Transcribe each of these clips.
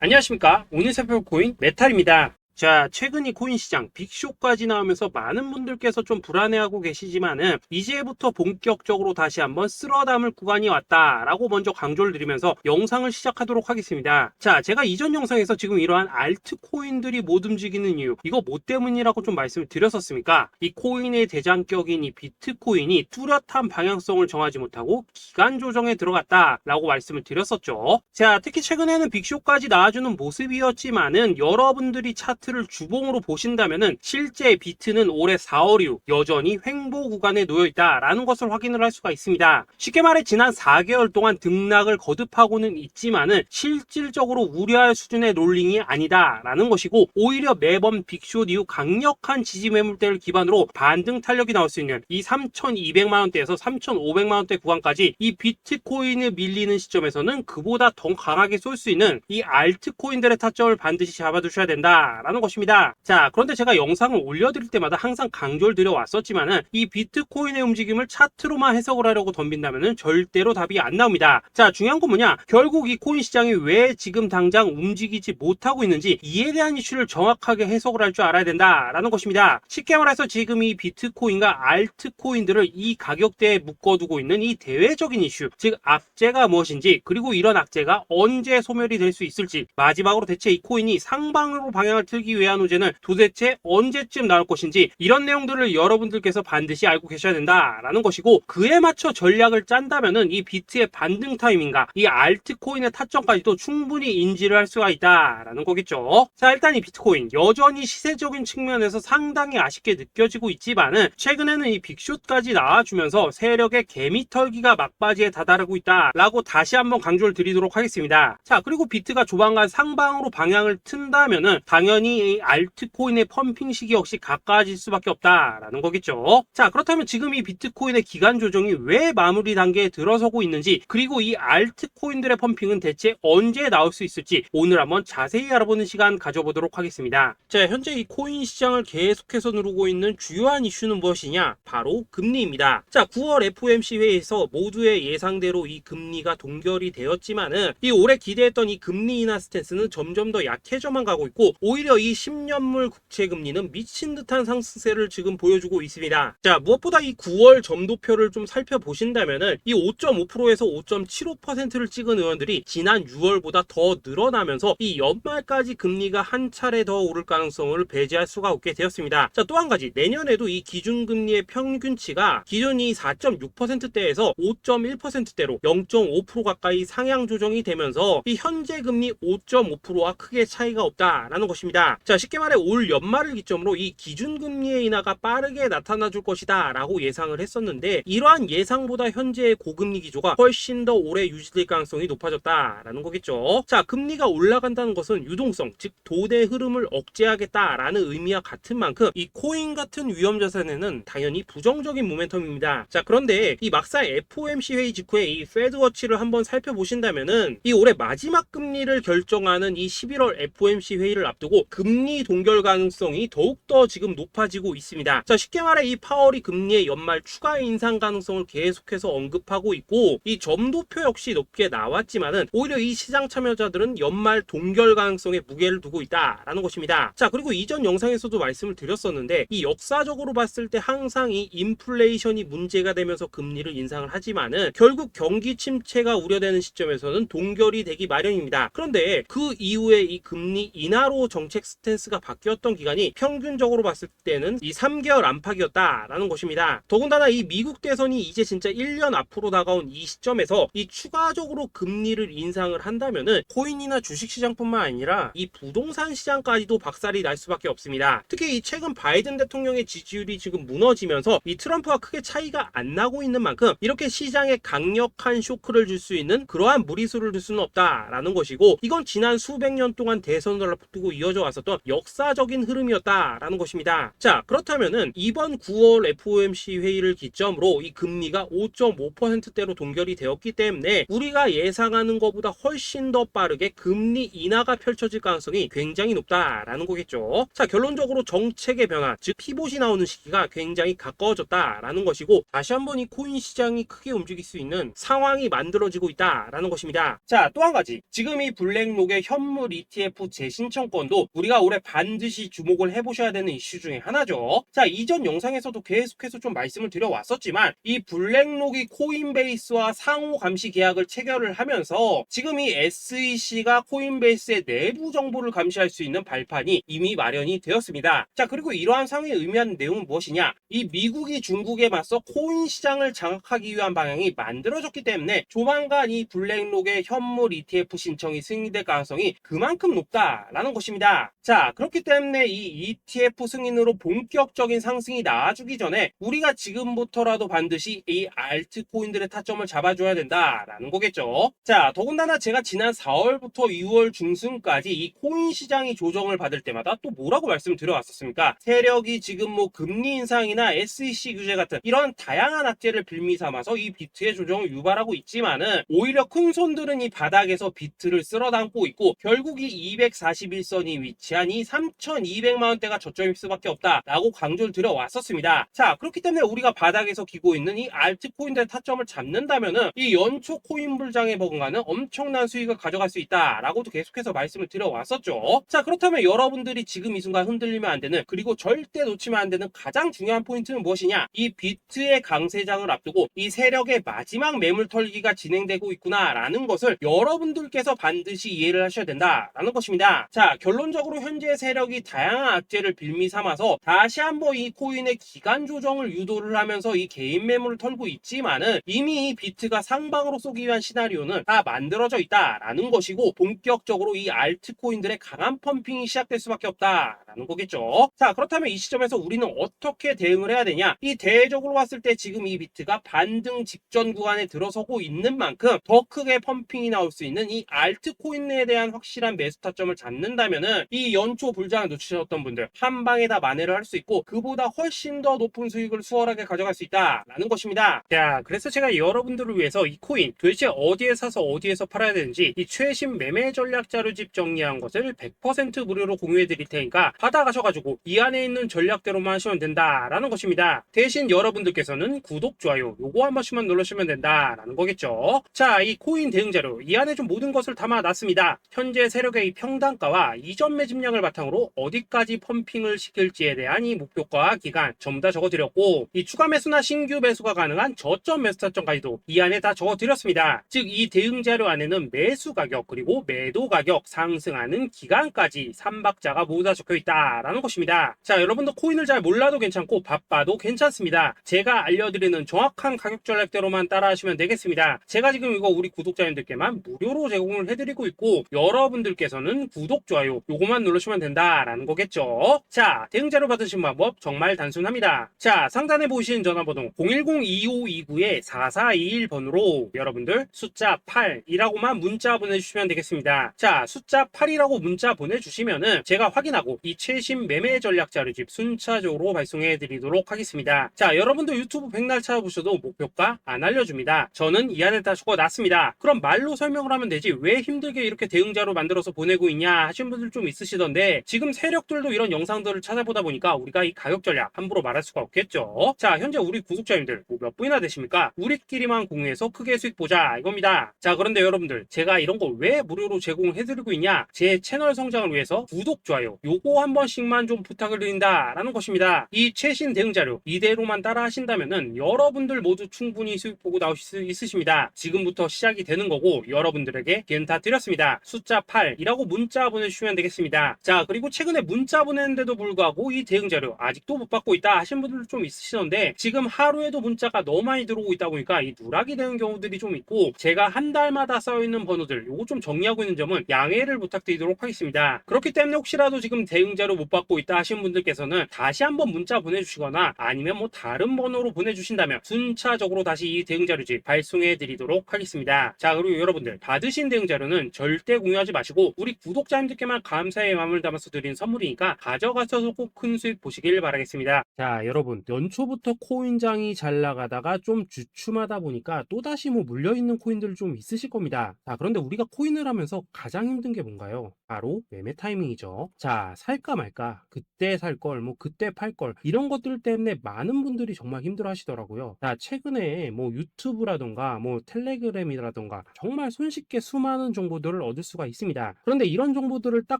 안녕하십니까. 오늘 살펴볼 코인 메탈입니다. 자, 최근 이 코인 시장 빅쇼까지 나오면서 많은 분들께서 좀 불안해하고 계시지만은 이제부터 본격적으로 다시 한번 쓸어 담을 구간이 왔다라고 먼저 강조를 드리면서 영상을 시작하도록 하겠습니다. 자, 제가 이전 영상에서 지금 이러한 알트코인들이 못 움직이는 이유, 이거 뭐 때문이라고 좀 말씀을 드렸었습니까? 이 코인의 대장격인 이 비트코인이 뚜렷한 방향성을 정하지 못하고 기간 조정에 들어갔다라고 말씀을 드렸었죠. 자, 특히 최근에는 빅쇼까지 나와주는 모습이었지만은 여러분들이 차트를 주봉으로 보신다면은 실제 비트는 올해 4월 이후 여전히 횡보 구간에 놓여 있다라는 것을 확인을 할 수가 있습니다. 쉽게 말해 지난 4개월 동안 등락을 거듭하고는 있지만은 실질적으로 우려할 수준의 롤링이 아니다라는 것이고, 오히려 매번 빅쇼 이후 강력한 지지 매물대를 기반으로 반등 탄력이 나올 수 있는 이 3,200만 원대에서 3,500만 원대 구간까지 이 비트코인을 밀리는 시점에서는 그보다 더 강하게 쏠 수 있는 이 알트코인들의 타점을 반드시 잡아두셔야 된다라는 것입니다. 자, 그런데 제가 영상을 올려드릴 때마다 항상 강조를 드려왔었지만은 이 비트코인의 움직임을 차트로만 해석을 하려고 덤빈다면은 절대로 답이 안 나옵니다. 자, 중요한 건 뭐냐? 결국 이 코인 시장이 왜 지금 당장 움직이지 못하고 있는지 이에 대한 이슈를 정확하게 해석을 할 줄 알아야 된다라는 것입니다. 쉽게 말해서 지금 이 비트코인과 알트코인들을 이 가격대에 묶어두고 있는 이 대외적인 이슈, 즉 악재가 무엇인지, 그리고 이런 악재가 언제 소멸이 될 수 있을지, 마지막으로 대체 이 코인이 상방으로 방향을 틀기 위한 호재는 도대체 언제쯤 나올 것인지, 이런 내용들을 여러분들께서 반드시 알고 계셔야 된다라는 것이고, 그에 맞춰 전략을 짠다면은 이 비트의 반등 타이밍과 이 알트코인의 타점까지도 충분히 인지를 할 수가 있다라는 거겠죠. 자, 일단 이 비트코인 여전히 시세적인 측면에서 상당히 아쉽게 느껴지고 있지만은 최근에는 이 빅숏까지 나와주면서 세력의 개미털기가 막바지에 다다르고 있다라고 다시 한번 강조를 드리도록 하겠습니다. 자, 그리고 비트가 조만간 상방으로 방향을 튼다면은 당연히 이 알트코인의 펌핑 시기 역시 가까워질 수밖에 없다라는 거겠죠. 자, 그렇다면 지금 이 비트코인의 기간 조정이 왜 마무리 단계에 들어서고 있는지, 그리고 이 알트코인들의 펌핑은 대체 언제 나올 수 있을지 오늘 한번 자세히 알아보는 시간 가져보도록 하겠습니다. 자, 현재 이 코인 시장을 계속해서 누르고 있는 주요한 이슈는 무엇이냐? 바로 금리입니다. 자, 9월 FOMC 회의에서 모두의 예상대로 이 금리가 동결이 되었지만은 이 올해 기대했던 이 금리 인하 스탠스는 점점 더 약해져만 가고 있고, 오히려 이 10년물 국채 금리는 미친 듯한 상승세를 지금 보여주고 있습니다. 자, 무엇보다 이 9월 점도표를 좀 살펴보신다면은 이 5.5%에서 5.75%를 찍은 의원들이 지난 6월보다 더 늘어나면서 이 연말까지 금리가 한 차례 더 오를 가능성을 배제할 수가 없게 되었습니다. 자, 또 한 가지, 내년에도 이 기준금리의 평균치가 기존이 4.6%대에서 5.1%대로 0.5% 가까이 상향 조정이 되면서 이 현재 금리 5.5%와 크게 차이가 없다라는 것입니다. 자, 쉽게 말해 올 연말을 기점으로 이 기준금리의 인하가 빠르게 나타나 줄 것이다 라고 예상을 했었는데, 이러한 예상보다 현재의 고금리 기조가 훨씬 더 오래 유지될 가능성이 높아졌다라는 거겠죠. 자, 금리가 올라간다는 것은 유동성, 즉 돈의 흐름을 억제하겠다라는 의미와 같은 만큼 이 코인 같은 위험 자산에는 당연히 부정적인 모멘텀입니다. 자, 그런데 이 막상 FOMC 회의 직후에 이 페드워치를 한번 살펴보신다면은 이 올해 마지막 금리를 결정하는 이 11월 FOMC 회의를 앞두고 금리 동결 가능성이 더욱더 지금 높아지고 있습니다. 자, 쉽게 말해 이 파월이 금리의 연말 추가 인상 가능성을 계속해서 언급하고 있고, 이 점도표 역시 높게 나왔지만은 오히려 이 시장 참여자들은 연말 동결 가능성에 무게를 두고 있다라는 것입니다. 자, 그리고 이전 영상에서도 말씀을 드렸었는데, 이 역사적으로 봤을 때 항상 이 인플레이션이 문제가 되면서 금리를 인상을 하지만은 결국 경기 침체가 우려되는 시점에서는 동결이 되기 마련입니다. 그런데 그 이후에 이 금리 인하로 정책 스탠스가 바뀌었던 기간이 평균적으로 봤을 때는 이 3개월 안팎이었다라는 것입니다. 더군다나 이 미국 대선이 이제 진짜 1년 앞으로 다가온 이 시점에서 이 추가적으로 금리를 인상을 한다면은 코인이나 주식시장뿐만 아니라 이 부동산 시장까지도 박살이 날 수밖에 없습니다. 특히 이 최근 바이든 대통령의 지지율이 지금 무너지면서 이 트럼프와 크게 차이가 안 나고 있는 만큼 이렇게 시장에 강력한 쇼크를 줄 수 있는 그러한 무리수를 둘 수는 없다라는 것이고, 이건 지난 수백 년 동안 대선을 앞두고 이어져 나왔었던 역사적인 흐름이었다라는 것입니다. 자, 그렇다면은 이번 9월 FOMC 회의를 기점으로 이 금리가 5.5%대로 동결이 되었기 때문에 우리가 예상하는 것보다 훨씬 더 빠르게 금리 인하가 펼쳐질 가능성이 굉장히 높다라는 거겠죠. 자, 결론적으로 정책의 변화, 즉 피봇이 나오는 시기가 굉장히 가까워졌다라는 것이고, 다시 한번 이 코인 시장이 크게 움직일 수 있는 상황이 만들어지고 있다라는 것입니다. 자, 또 한 가지, 지금 이 블랙록의 현물 ETF 재신청권도 우리가 올해 반드시 주목을 해보셔야 되는 이슈 중에 하나죠. 자, 이전 영상에서도 계속해서 좀 말씀을 드려왔었지만 이 블랙록이 코인베이스와 상호 감시 계약을 체결을 하면서 지금 이 SEC가 코인베이스의 내부 정보를 감시할 수 있는 발판이 이미 마련이 되었습니다. 자, 그리고 이러한 상황이 의미하는 내용은 무엇이냐, 이 미국이 중국에 맞서 코인 시장을 장악하기 위한 방향이 만들어졌기 때문에 조만간 이 블랙록의 현물 ETF 신청이 승인될 가능성이 그만큼 높다라는 것입니다. 자, 그렇기 때문에 이 ETF 승인으로 본격적인 상승이 나와주기 전에 우리가 지금부터라도 반드시 이 알트코인들의 타점을 잡아줘야 된다라는 거겠죠. 자, 더군다나 제가 지난 4월부터 6월 중순까지 이 코인 시장이 조정을 받을 때마다 또 뭐라고 말씀드려왔었습니까? 세력이 지금 뭐 금리 인상이나 SEC 규제 같은 이런 다양한 악재를 빌미 삼아서 이 비트의 조정을 유발하고 있지만은 오히려 큰 손들은 이 바닥에서 비트를 쓸어담고 있고 결국 이 241선이 위치한 이 3,200만 원대가 저점일 수밖에 없다라고 강조를 드려왔었습니다. 자, 그렇기 때문에 우리가 바닥에서 기고 있는 이 알트코인들의 타점을 잡는다면은 이 연초 코인 불장에 버금가는 엄청난 수익을 가져갈 수 있다라고도 계속해서 말씀을 드려왔었죠. 자, 그렇다면 여러분들이 지금 이 순간 흔들리면 안 되는, 그리고 절대 놓치면 안 되는 가장 중요한 포인트는 무엇이냐, 이 비트의 강세장을 앞두고 이 세력의 마지막 매물 털기가 진행되고 있구나라는 것을 여러분들께서 반드시 이해를 하셔야 된다라는 것입니다. 자, 결론적으로 현재 세력이 다양한 악재를 빌미 삼아서 다시 한번 이 코인의 기간 조정을 유도를 하면서 이 개인 매물을 털고 있지만은 이미 이 비트가 상방으로 쏘기 위한 시나리오는 다 만들어져 있다라는 것이고, 본격적으로 이 알트코인들의 강한 펌핑이 시작될 수밖에 없다라는 거겠죠. 자, 그렇다면 이 시점에서 우리는 어떻게 대응을 해야 되냐, 이 대외적으로 봤을 때 지금 이 비트가 반등 직전 구간에 들어서고 있는 만큼 더 크게 펌핑이 나올 수 있는 이 알트코인에 대한 확실한 매수 타점을 잡는다면은 이 연초 불장을 놓치셨던 분들 한 방에 다 만회를 할 수 있고 그보다 훨씬 더 높은 수익을 수월하게 가져갈 수 있다라는 것입니다. 자, 그래서 제가 여러분들을 위해서 이 코인 도대체 어디에 사서 어디에서 팔아야 되는지 이 최신 매매 전략 자료집 정리한 것을 100% 무료로 공유해 드릴 테니까 받아가셔가지고 이 안에 있는 전략대로만 하시면 된다라는 것입니다. 대신 여러분들께서는 구독, 좋아요 요거 한 번씩만 눌러주시면 된다라는 거겠죠. 자, 이 코인 대응 자료 이 안에 좀 모든 것을 담아놨습니다. 현재 세력의 이 평단가와 이전 매집량을 바탕으로 어디까지 펌핑을 시킬지에 대한 이 목표가 기간 전부 다 적어드렸고, 이 추가 매수나 신규 매수가 가능한 저점 매수 타점까지도 이 안에 다 적어드렸습니다. 즉 이 대응 자료 안에는 매수 가격 그리고 매도 가격, 상승하는 기간까지 3박자가 모두 다 적혀 있다라는 것입니다. 자, 여러분도 코인을 잘 몰라도 괜찮고 바빠도 괜찮습니다. 제가 알려드리는 정확한 가격 전략대로만 따라하시면 되겠습니다. 제가 지금 이거 우리 구독자님들께만 무료로 제공을 해드리고 있고 여러분들께서는 구독, 좋아요 요거만 누르시면 된다라는 거겠죠. 자, 대응 자료 받으신 방법 정말 단순합니다. 자, 상단에 보이시는 전화번호 010-2529-4421번으로 여러분들 숫자 8이라고만 문자 보내주시면 되겠습니다. 자, 숫자 8이라고 문자 보내주시면은 제가 확인하고 이 최신 매매 전략 자료집 순차적으로 발송해 드리도록 하겠습니다. 자, 여러분도 유튜브 백날 찾아보셔도 목표가 안 알려줍니다. 저는 이 안에 다 적어놨습니다. 그럼 말로 설명을 하면 되지 왜 힘들게 이렇게 대응 자료 만들어서 보내고 있냐 하시는 분들 좀 있으시던데, 지금 세력들도 이런 영상들을 찾아보다 보니까 우리가 이 가격 전략 함부로 말할 수가 없겠죠. 자, 현재 우리 구독자님들 몇 분이나 되십니까? 우리끼리만 공유해서 크게 수익 보자 이겁니다. 자, 그런데 여러분들 제가 이런 거 왜 무료로 제공해드리고 있냐, 제 채널 성장을 위해서 구독, 좋아요 요거 한 번씩만 좀 부탁을 드린다라는 것입니다. 이 최신 대응 자료 이대로만 따라 하신다면은 여러분들 모두 충분히 수익 보고 나오실 수 있으십니다. 지금부터 시작이 되는 거고 여러분들에게 기회는 다 드렸습니다. 숫자 8이라고 문자 보내주시면 되겠습니다. 자, 그리고 최근에 문자 보냈는데도 불구하고 이 대응 자료 아직도 못 받고 있다 하신 분들 좀 있으시던데, 지금 하루에도 문자가 너무 많이 들어오고 있다 보니까 이 누락이 되는 경우들이 좀 있고, 제가 한 달마다 쌓여있는 번호들 요거 좀 정리하고 있는 점은 양해를 부탁드리도록 하겠습니다. 그렇기 때문에 혹시라도 지금 대응 자료 못 받고 있다 하신 분들께서는 다시 한번 문자 보내주시거나 아니면 뭐 다른 번호로 보내주신다면 순차적으로 다시 이 대응 자료집 발송해 드리도록 하겠습니다. 자, 그리고 여러분들 받으신 대응 자료는 절대 공유하지 마시고 우리 구독자님들께만 감사의 감사의 마음을 담아서 드린 선물이니까 가져가셔서 꼭 큰 수익 보시길 바라겠습니다. 자, 여러분, 연초부터 코인장이 잘 나가다가 좀 주춤하다 보니까 또다시 뭐 물려있는 코인들 좀 있으실 겁니다. 자, 그런데 우리가 코인을 하면서 가장 힘든 게 뭔가요? 바로 매매 타이밍이죠. 자, 살까 말까, 그때 살 걸, 뭐 그때 팔 걸, 이런 것들 때문에 많은 분들이 정말 힘들어 하시더라고요. 자, 최근에 뭐 유튜브라던가 뭐 텔레그램이라던가 정말 손쉽게 수많은 정보들을 얻을 수가 있습니다. 그런데 이런 정보들을 딱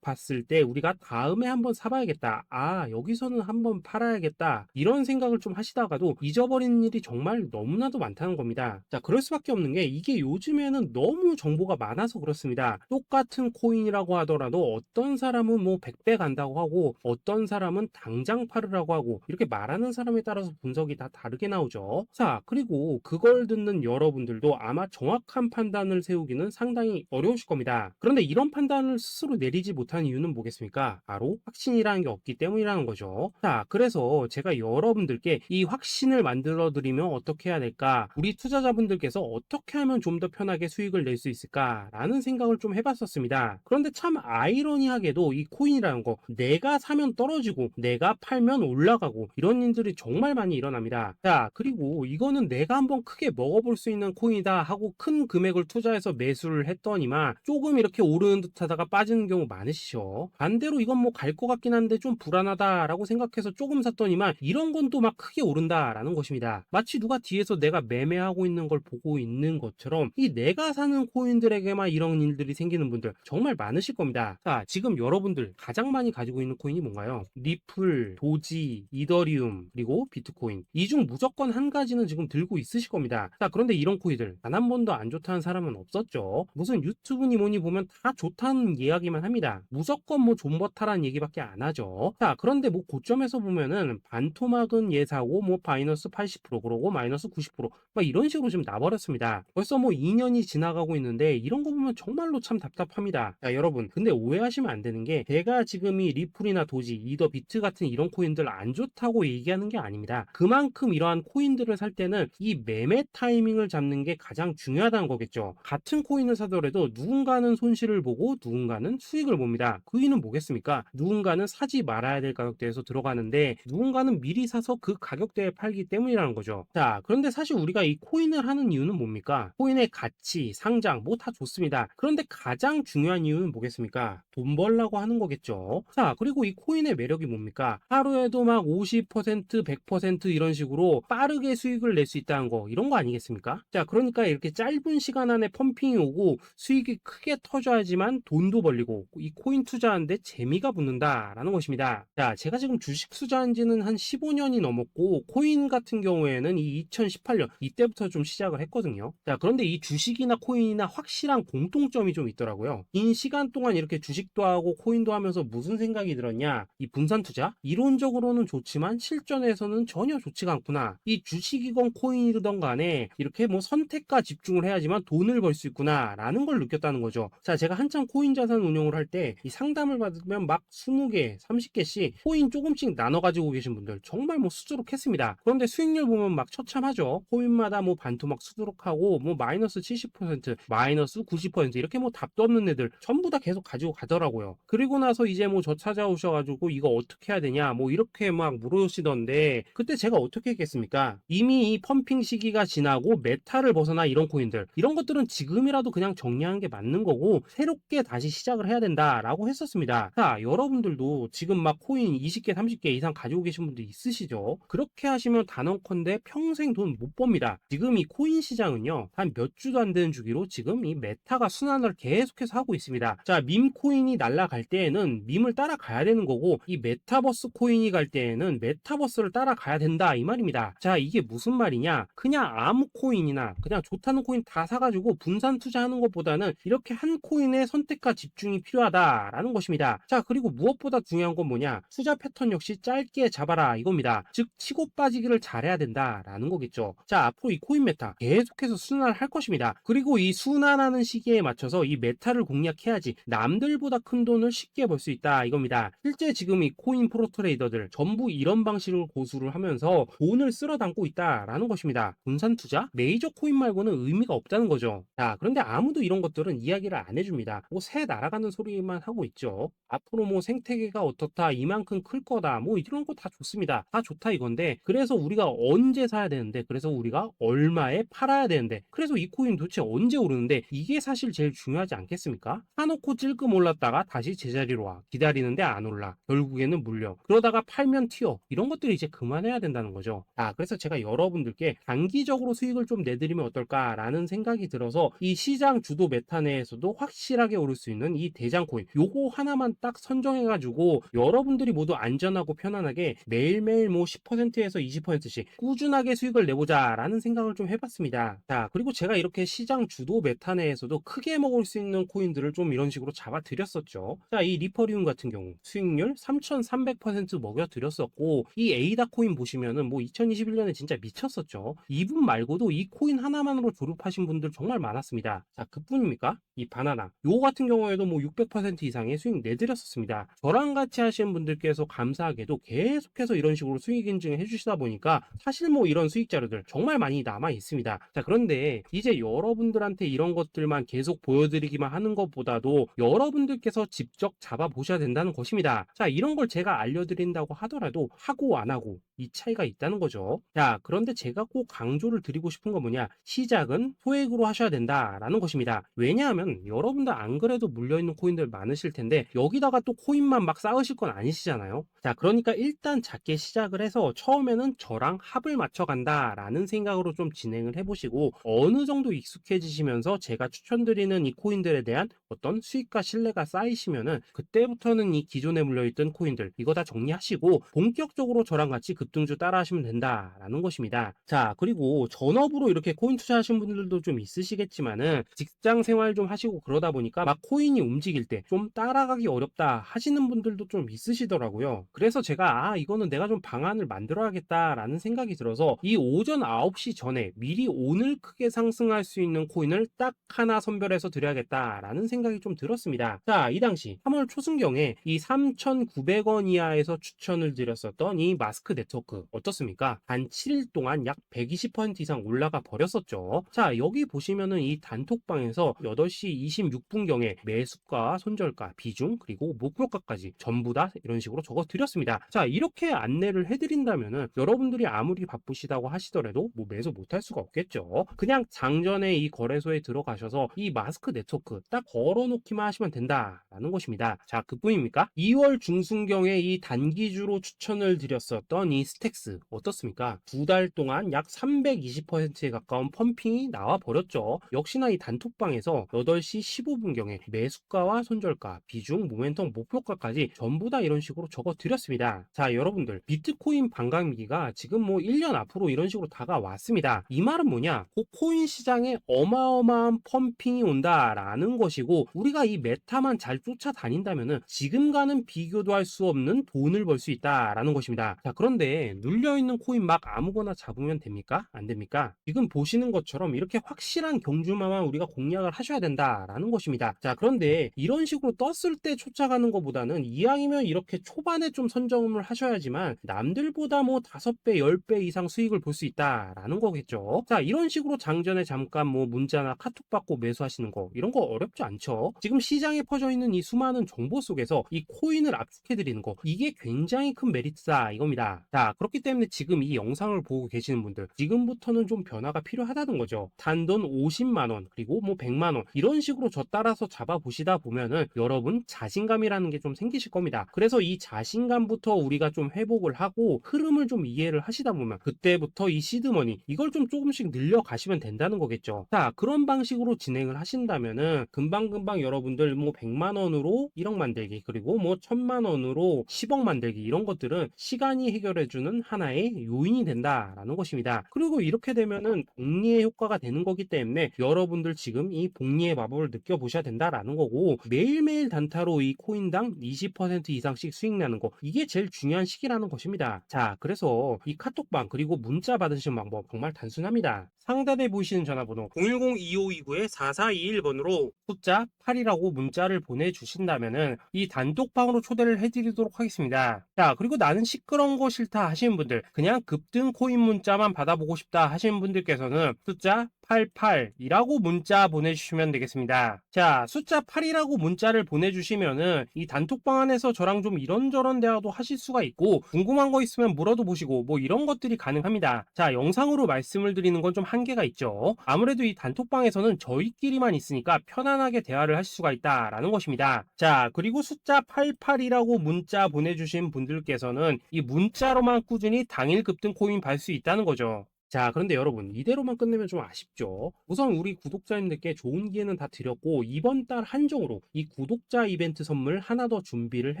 봤을 때 우리가 다음에 한번 사봐야겠다, 아 여기서는 한번 팔아야겠다, 이런 생각을 좀 하시다가도 잊어버리는 일이 정말 너무나도 많다는 겁니다. 자, 그럴 수밖에 없는 게 이게 요즘에는 너무 정보가 많아서 그렇습니다. 똑같은 코인이라고 하더라도 어떤 사람은 뭐 100배 간다고 하고 어떤 사람은 당장 팔으라고 하고, 이렇게 말하는 사람에 따라서 분석이 다 다르게 나오죠. 자, 그리고 그걸 듣는 여러분들도 아마 정확한 판단을 세우기는 상당히 어려우실 겁니다. 그런데 이런 판단을 스스로 내리지 못한 이유는 뭐겠습니까? 바로 확신이라는 게 없기 때문이라는 거죠. 자, 그래서 제가 여러분들께 이 확신을 만들어 드리면 어떻게 해야 될까? 우리 투자자분들께서 어떻게 하면 좀 더 편하게 수익을 낼 수 있을까? 라는 생각을 좀 해봤었습니다. 그런데 참 아이러니하게도 이 코인이라는 거, 내가 사면 떨어지고 내가 팔면 올라가고, 이런 일들이 정말 많이 일어납니다. 자, 그리고 이거는 내가 한번 크게 먹어볼 수 있는 코인이다 하고 큰 금액을 투자해서 매수를 했더니만 조금 이렇게 오르는 듯 하다가 빠지는 경우 많으시죠. 반대로 이건 뭐 갈 것 같긴 한데 좀 불안하다 라고 생각해서 조금 샀더니만 이런 건 또 막 크게 오른다 라는 것입니다. 마치 누가 뒤에서 내가 매매하고 있는 걸 보고 있는 것처럼 이 내가 사는 코인들에게만 이런 일들이 생기는 분들 정말 많으실 겁니다. 자, 지금 여러분들 가장 많이 가지고 있는 코인이 뭔가요? 리플, 도지, 이더리움, 그리고 비트코인. 이 중 무조건 한 가지는 지금 들고 있으실 겁니다. 자, 그런데 이런 코인들 단 한 번도 안 좋다는 사람은 없었죠. 무슨 유튜브니 뭐니 보면 다 좋다는 이야기만 합니다. 무조건 뭐 존버타라는 얘기밖에 안 하죠. 자, 그런데 뭐 고점에서 보면은 반토막은 예사고 뭐 마이너스 80% 그러고 마이너스 90%막 이런 식으로 지금 나버렸습니다. 벌써 뭐 2년이 지나가고 있는데 이런 거 보면 정말로 참 답답합니다. 자, 여러분, 근데 오해하시면 안 되는 게 제가 지금 이 리플이나 도지, 이더, 비트 같은 이런 코인들 안 좋다고 얘기하는 게 아닙니다. 그만큼 이러한 코인들을 살 때는 이 매매 타이밍을 잡는 게 가장 중요하다는 거겠죠. 같은 코인을 사더라도 누군가는 손실을 보고 누군가는 수익을 봅니다. 그 이유는 뭐겠습니까? 누군가는 사지 말아야 될 가격대에서 들어가는데 누군가는 미리 사서 그 가격대에 팔기 때문이라는 거죠. 자, 그런데 사실 우리가 이 코인을 하는 이유는 뭡니까? 코인의 가치, 상장 뭐 다 좋습니다. 그런데 가장 중요한 이유는 뭐겠습니까? 돈 벌라고 하는 거겠죠. 자, 그리고 이 코인의 매력이 뭡니까? 하루에도 막 50%, 100% 이런 식으로 빠르게 수익을 낼 수 있다는 거, 이런 거 아니겠습니까? 자, 그러니까 이렇게 짧은 시간 안에 펌핑이 오고 수익이 크게 터져야지만 돈도 벌리고 이 코인 투자하는데 재미가 붙는다라는 것입니다. 자, 제가 지금 주식 투자한 지는 한 15년이 넘었고 코인 같은 경우에는 이 2018년 이때부터 좀 시작을 했거든요. 자, 그런데 이 주식이나 코인이나 확실한 공통점이 좀 있더라고요. 긴 시간 동안 이렇게 주식도 하고 코인도 하면서 무슨 생각이 들었냐? 이 분산 투자? 이론적으로는 좋지만 실전에서는 전혀 좋지가 않구나. 이 주식이건 코인이든 간에 이렇게 뭐 선택과 집중을 해야지만 돈을 벌 수 있구나 라는 걸 느꼈다는 거죠. 자, 제가 한참 코인 자산 운용을 할 때 이 상담을 받으면 막 20개, 30개씩 코인 조금씩 나눠 가지고 계신 분들 정말 뭐 수두룩했습니다. 그런데 수익률 보면 막 처참하죠. 코인마다 뭐 반토막 수두룩하고 뭐 마이너스 70%, 마이너스 90% 이렇게 뭐 답도 없는 애들 전부 다 계속 가지고 가더라고요. 그리고 나서 이제 뭐 저 찾아오셔가지고 이거 어떻게 해야 되냐 뭐 이렇게 막 물으시던데 그때 제가 어떻게 했겠습니까? 이미 이 펌핑 시기가 지나고 메타를 벗어나 이런 코인들, 이런 것들은 지금이라도 그냥 정리하는 게 맞는 거고 새롭게 다시 시작을 해야 된다라고 했었습니다. 자, 여러분들도 지금 막 코인 20개, 30개 이상 가지고 계신 분들 있으시죠? 그렇게 하시면 단언컨대 평생 돈 못 법니다. 지금 이 코인 시장은요, 한 몇 주도 안 되는 주기로 지금 이 메타가 순환을 계속해서 하고 있습니다. 자, 밈 코인이 날아갈 때에는 밈을 따라가야 되는 거고 이 메타버스 코인이 갈 때에는 메타버스를 따라가야 된다 이 말입니다. 자, 이게 무슨 말이냐? 그냥 아무 코인이나 그냥 좋다는 코인 다 사가지고 분산 투자하는 것보다는 이렇게 한 코인에 선택과 집중이 필요하다라는 것입니다. 자, 그리고 무엇보다 중요한 건 뭐냐? 투자 패턴 역시 짧게 잡아라 이겁니다. 즉 치고 빠지기를 잘해야 된다라는 거겠죠. 자, 앞으로 이 코인 메타 계속해서 순환을 할 것입니다. 그리고 이 순환하는 시기에 맞춰서 이 메타를 공략해야지 남들보다 큰 돈을 쉽게 벌 수 있다 이겁니다. 실제 지금 이 코인 프로 트레이더들 전부 이런 방식을 고수를 하면서 돈을 쓸어 담고 있다라는 것입니다. 분산 투자? 메이저 코인 말고는 의미가 없다는 거죠. 자, 그런데 아무도 이런 것들은 이야기를 안 해줍니다. 뭐 새 날아가는 소리만 하고 있죠. 앞으로 뭐 생태계가 어떻다, 이만큼 클 거다, 뭐 이런 거 다 좋습니다. 다 좋다 이건데, 그래서 우리가 언제 사야 되는데, 그래서 우리가 얼마에 팔아야 되는데, 그래서 이 코인 도대체 언제 오르는데, 이게 사실 제일 중요하지 않겠습니까? 사놓고 찔끔 올랐다가 다시 제자리로 와. 기다리는데 안 올라. 결국에는 물려. 그러다가 팔면 튀어. 이런 것들이 이제 그만해야 된다는 거죠. 그래서 제가 여러분들께 단기적으로 수익을 좀 내드리면 어떨까라는 생각이 들어서 이 시장 주도 메타 내에서도 확실하게 오를 수 있는 이 대장 코인, 요거 하나만 딱 선정해가지고 여러분들이 모두 안전하고 편안하게 매일매일 뭐 10%에서 20%씩 꾸준하게 수익을 내보자 라는 생각을 좀 해봤습니다. 자, 그리고 제가 이렇게 시장 주도 메타 내에서도 크게 먹을 수 있는 코인들을 좀 이런 식으로 잡아드렸었죠. 자, 이 리퍼리움 같은 경우 수익률 3300% 먹여드렸었고, 이 에이다 코인 보시면은 뭐 2021년에 진짜 미쳤었죠. 이분 말고도 이 코인 하나만으로 졸업하신 분들 정말 많았습니다. 자, 그뿐입니까? 이 바나나 요 같은 경우에도 뭐 600% 이상의 수익 내드렸었습니다. 저랑 같이 하시는 분들께서 감사하게도 계속해서 이런 식으로 수익 인증을 해주시다 보니까 사실 뭐 이런 수익 자료들 정말 많이 남아 있습니다. 자, 그런데 이제 여러분들한테 이런 것들만 계속 보여드리기만 하는 것보다도 여러분들께서 직접 잡아보셔야 된다는 것입니다. 자, 이런 걸 제가 알려드린다고 하더라도 하고 안 하고 이 차이가 있다는 거죠. 자, 그런데 제가 꼭 강조를 드리고 싶은 건 뭐냐, 시작은 소액으로 하셔야 된다라는 것입니다. 왜냐하면 여러분들 안 그래도 물려있는 코인들 많으실 텐데 여기다가 또 코인만 막 쌓으실 건 아니시잖아요. 자, 그러니까 일단 작게 시작을 해서 처음에는 저랑 합을 맞춰간다 라는 생각으로 좀 진행을 해보시고, 어느 정도 익숙해지시면서 제가 추천드리는 이 코인들에 대한 어떤 수익과 신뢰가 쌓이시면은 그때부터는 이 기존에 물려있던 코인들 이거 다 정리하시고 본격적으로 저랑 같이 급등주 따라 하시면 된다라는 것입니다. 자, 그리고 전업으로 이렇게 코인 투자하신 분들도 좀 있으시겠지만은 직장 생활 좀 하시고 그러다 보니까 막 코인이 움직일 때 좀 따라가기 어렵다 하시는 분들도 좀 있으시더라고요. 그래서 제가 이거는 내가 좀 방안을 만들어야겠다라는 생각이 들어서 이 오전 9시 전에 미리 오늘 크게 상승할 수 있는 코인을 딱 하나 선별해서 드려야겠다라는 생각이 좀 들었습니다. 자, 이 당시 3월 초순경에 이 3,900원 이하에서 추천을 드렸었던 이 마스크 네트워크 어떻습니까? 단 7일 동안 약 120% 이상 올라가 버렸었죠. 자, 여기 보시면은 이 단톡방에서 8시 26분경에 매수가, 손절가, 비중, 그리고 목표가까지 전부 다 이런 식으로 적어 드렸습니다. 자, 이렇게 안내를 해드린다면은 여러분들이 아무리 바쁘시다고 하시더라도 뭐 매수 못할 수가 없겠죠. 그냥 장전에 이 거래소에 들어가셔서 이 마스크 네트워크 딱 걸어놓기만 하시면 된다라는 것입니다. 자, 그뿐입니까? 2월 중순경에 이 단기주로 추천을 드렸었던 이 스택스 어떻습니까? 2달 동안 약 320%에 가까운 펌핑이 나와 버렸죠. 역시나 이 단톡방에서 8시 15분경에 매수가와 손절가, 비중, 모멘텀, 목표가까지 전부 다 이런 식으로 적어 드렸습니다. 자, 여러분들 비트코인 반감기가 지금 뭐 1년 앞으로 이런 식으로 다가왔습니다. 이 말은 뭐냐? 그 코인 시장에 어마어마한 펌핑이 온다라는 것이고, 우리가 이 메타만 잘 쫓아다닌다면은 지금과는 비교도 할 수 없는 돈을 벌 수 있다라는 것입니다. 자, 그런데 눌려있는 코인 막 아무거나 잡으면 됩니까? 안 됩니까? 지금 보시는 것처럼 이렇게 확실한 경주마만 우리가 공략을 하셔야 된다라는 것입니다. 자, 그런데 이런 식으로 떴을 때 쫓아가는 것보다는 이왕이면 이렇게 초반에 좀 선점을 하셔야지만 남들보다 뭐 5배, 10배 이상 수익을 볼 수 있다라는 거겠죠. 자, 이런 식으로 장전에 잠깐 뭐 문자나 카톡 받고 매수하시는 거 이런 거 어렵지 않죠. 지금 시장에 퍼져 있는 이 수많은 정보 속에서 이 코인을 압축해 드리는 거, 이게 굉장히 큰 메리트다 이겁니다. 자, 그렇기 때문에 지금 이 영상을 보고 계시는 분들 지금부터는 좀 변화가 필요하다는 거죠. 단돈 50만원 그리고 뭐 100만원 이런 식으로 저 따라서 잡아보시다 보면은 여러분 자신감이라는 게 좀 생기실 겁니다. 그래서 이 자신감부터 우리가 좀 회복을 하고 흐름을 좀 이해를 하시다 보면 그때부터 이 시드머니 이걸 좀 조금씩 늘려가시면 된다는 거겠죠. 자, 그런 방식으로 진행을 하신다면은 금방금방 여러분들 뭐 100만원으로 1억 만들기 그리고 뭐 1000만원으로 10억 만들기 이런 것들은 시간이 해결해주는 하나의 요인이 된다라는 것입니다. 그리고 이렇게 되면은 복리의 효과가 되는 거기 때문에 여러분들 지금 이 복리의 마법을 느껴보셔야 된다라는 거고, 매일매일 단타로 이 코인당 20% 이상씩 수익 나는 거, 이게 제일 중요한 시기라는 것입니다. 자, 그래서 이 카톡방 그리고 문자 받으시는 방법 정말 단순합니다. 상단에 보이시는 전화번호 010-2529-4421번으로 숫자 8이라고 문자를 보내주신다면은 이 단톡방으로 초대를 해드리도록 하겠습니다. 자, 그리고 나는 시끄러운 거 싫다 하시는 분들, 그냥 급등 코인 문자만 받아보고 싶다 하시는 분들께서는 숫자 88이라고 문자 보내주시면 되겠습니다. 자, 숫자 8이라고 문자를 보내주시면은 이 단톡방 안에서 저랑 좀 이런저런 대화도 하실 수가 있고, 궁금한 거 있으면 물어도 보시고 뭐 이런 것들이 가능합니다. 자, 영상으로 말씀을 드리는 건 좀 한계가 있죠. 아무래도 이 단톡방에서는 저희끼리만 있으니까 편안하게 대화를 할 수가 있다라는 것입니다. 자, 그리고 숫자 88이라고 문자 보내주신 분들께서는 이 문자로만 꾸준히 당일 급등 코인 받을 수 있다는 거죠. 자, 그런데 여러분, 이대로만 끝내면 좀 아쉽죠? 우선 우리 구독자님들께 좋은 기회는 다 드렸고, 이번 달 한정으로 이 구독자 이벤트 선물 하나 더 준비를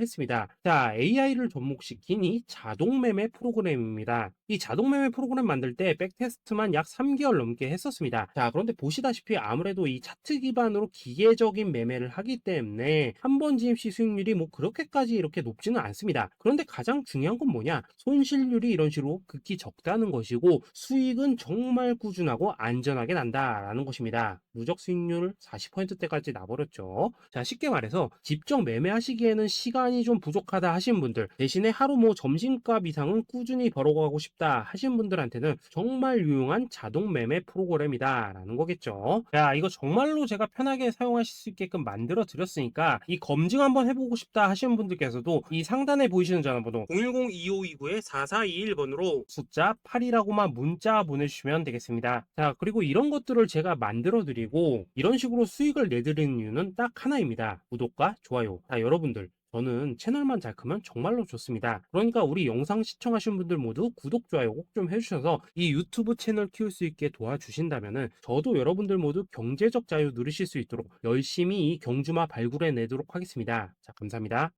했습니다. 자, AI를 접목시킨 이 자동매매 프로그램입니다. 이 자동매매 프로그램 만들 때 백테스트만 약 3개월 넘게 했었습니다. 자, 그런데 보시다시피 아무래도 이 차트 기반으로 기계적인 매매를 하기 때문에 한 번 진입 시 수익률이 뭐 그렇게까지 이렇게 높지는 않습니다. 그런데 가장 중요한 건 뭐냐? 손실률이 이런 식으로 극히 적다는 것이고, 수익은 정말 꾸준하고 안전하게 난다라는 것입니다. 누적 수익률 40%대까지 나버렸죠. 자, 쉽게 말해서 직접 매매하시기에는 시간이 좀 부족하다 하신 분들, 대신에 하루 뭐 점심값 이상은 꾸준히 벌어가고 싶다 하신 분들한테는 정말 유용한 자동 매매 프로그램이다라는 거겠죠. 자, 이거 정말로 제가 편하게 사용하실 수 있게끔 만들어 드렸으니까 이 검증 한번 해보고 싶다 하시는 분들께서도 이 상단에 보이시는 전화번호 010-2529-4421번으로 숫자 8이라고만 문자 보내주시면 되겠습니다. 자, 그리고 이런 것들을 제가 만들어 드리고 이런 식으로 수익을 내드리는 이유는 딱 하나입니다. 구독과 좋아요. 자, 여러분들, 저는 채널만 잘 크면 정말로 좋습니다. 그러니까 우리 영상 시청하신 분들 모두 구독, 좋아요 꼭 좀 해주셔서 이 유튜브 채널 키울 수 있게 도와주신다면은 저도 여러분들 모두 경제적 자유 누리실 수 있도록 열심히 이 경주마 발굴해 내도록 하겠습니다. 자, 감사합니다.